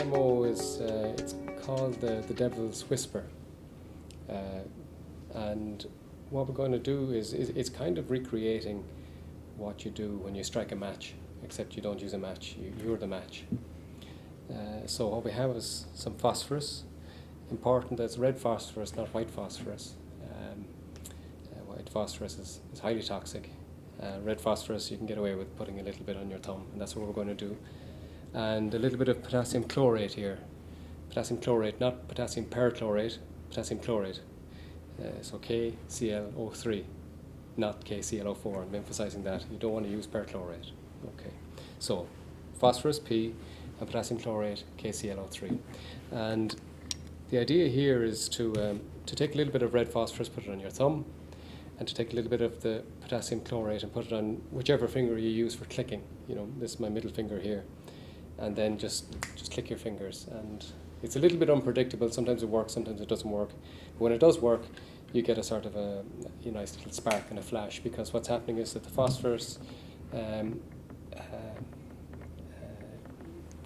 demo is it's called the Devil's Whisper, and what we're going to do is it's kind of recreating what you do when you strike a match, except you don't use a match, you're the match. So what we have is some phosphorus. Important that it's red phosphorus, not white phosphorus. White phosphorus is highly toxic. Red phosphorus you can get away with putting a little bit on your thumb, and that's what we're going to do. And a little bit of potassium chlorate here. Potassium chlorate, not potassium perchlorate, potassium chlorate. So KClO3, not KClO4. I'm emphasizing that. You don't want to use perchlorate. Okay. So phosphorus P and potassium chlorate KClO3. And the idea here is to take a little bit of red phosphorus, put it on your thumb, and to take a little bit of the potassium chlorate and put it on whichever finger you use for clicking. You know, this is my middle finger here. And then just click your fingers. And it's a little bit unpredictable. Sometimes it works, sometimes it doesn't work. But when it does work, you get a sort of a nice little spark and a flash, because what's happening is that the phosphorus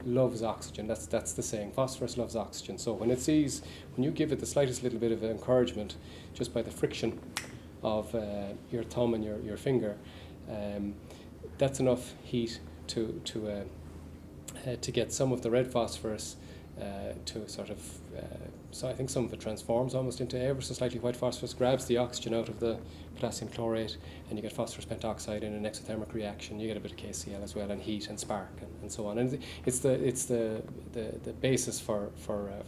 loves oxygen. That's the saying. Phosphorus loves oxygen. So when you give it the slightest little bit of encouragement, just by the friction of your thumb and your finger, that's enough heat to get some of the red phosphorus to sort of, so I think some of it transforms almost into ever so slightly white phosphorus, grabs the oxygen out of the potassium chlorate, and you get phosphorus pentoxide in an exothermic reaction. You get a bit of KCl as well, and heat and spark and so on. And it's the basis for a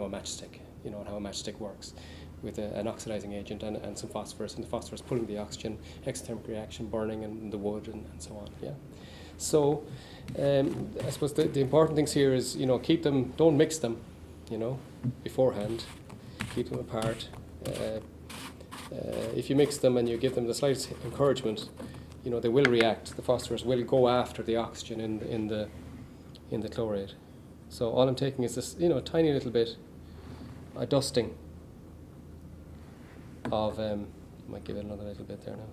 matchstick, and how a matchstick works, with an oxidizing agent and some phosphorus, and the phosphorus pulling the oxygen, exothermic reaction, burning and the wood and so on. Yeah. So I suppose the important things here is, keep them, don't mix them, beforehand. Keep them apart. If you mix them and you give them the slightest encouragement, they will react. The phosphorus will go after the oxygen in the chlorate. So all I'm taking is this, a tiny little bit, a dusting of, might give it another little bit there now.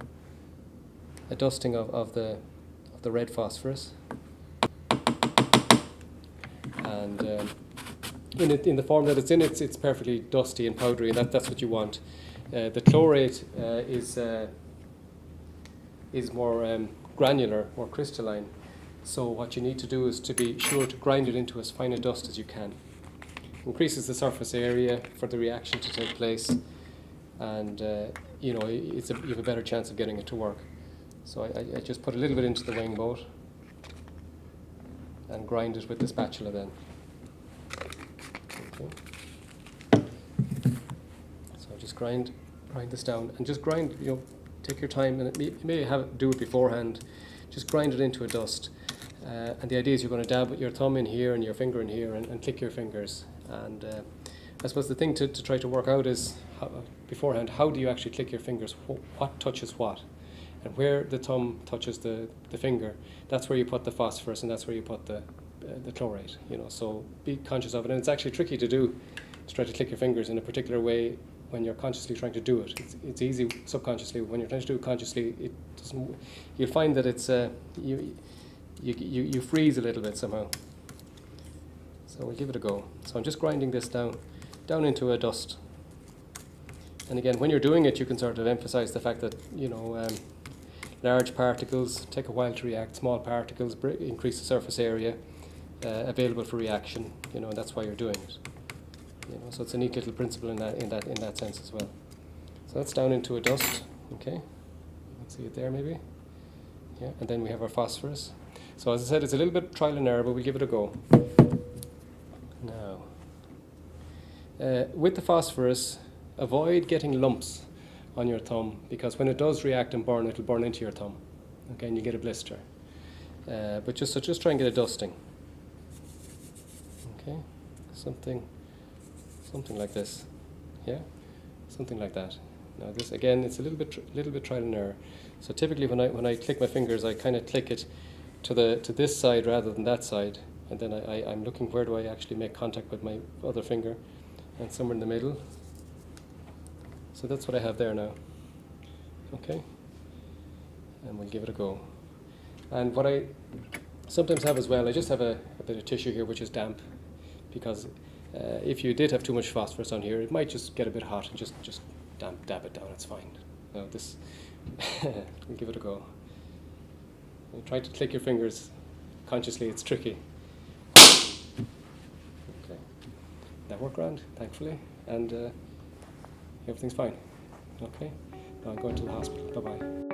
A dusting of the red phosphorus, and in the form that it's in, it's perfectly dusty and powdery, and that's what you want. The chlorate is more granular, more crystalline. So what you need to do is to be sure to grind it into as fine a dust as you can. Increases the surface area for the reaction to take place, and you have a better chance of getting it to work. So I just put a little bit into the wing boat and grind it with the spatula then. Okay. So just grind this down, and just grind, take your time, and you may do it beforehand. Just grind it into a dust. And the idea is you're going to dab your thumb in here and your finger in here and click your fingers. And I suppose the thing to try to work out is beforehand, how do you actually click your fingers? What touches what? And where the thumb touches the finger, that's where you put the phosphorus, and that's where you put the chlorate. So be conscious of it. And it's actually tricky to do, to try to click your fingers in a particular way when you're consciously trying to do it. It's easy subconsciously. When you're trying to do it consciously, it doesn't. You'll find that it's you freeze a little bit somehow. So we'll give it a go. So I'm just grinding this down into a dust. And again, when you're doing it, you can sort of emphasize the fact that large particles take a while to react. Small particles increase the surface area available for reaction. And that's why you're doing it. So it's a neat little principle in that sense as well. So that's down into a dust. Okay, you can see it there maybe. Yeah, and then we have our phosphorus. So as I said, it's a little bit trial and error, but we'll give it a go. Now, with the phosphorus, avoid getting lumps on your thumb, because when it does react and burn, it'll burn into your thumb. Okay, and you get a blister. But just try and get a dusting. Okay, something like this. Yeah, something like that. Now this again, it's a little bit trial and error. So typically when I click my fingers, I kind of click it to this side rather than that side, and then I'm looking where do I actually make contact with my other finger, and somewhere in the middle. So that's what I have there now. Okay, and we'll give it a go. And what I sometimes have as well, I just have a bit of tissue here which is damp, because if you did have too much phosphorus on here, it might just get a bit hot and just dab it down. It's fine. Now this, give it a go. You try to click your fingers consciously. It's tricky. Okay, that worked grand, thankfully, and everything's fine. Okay, now I'm going to the hospital. Bye bye.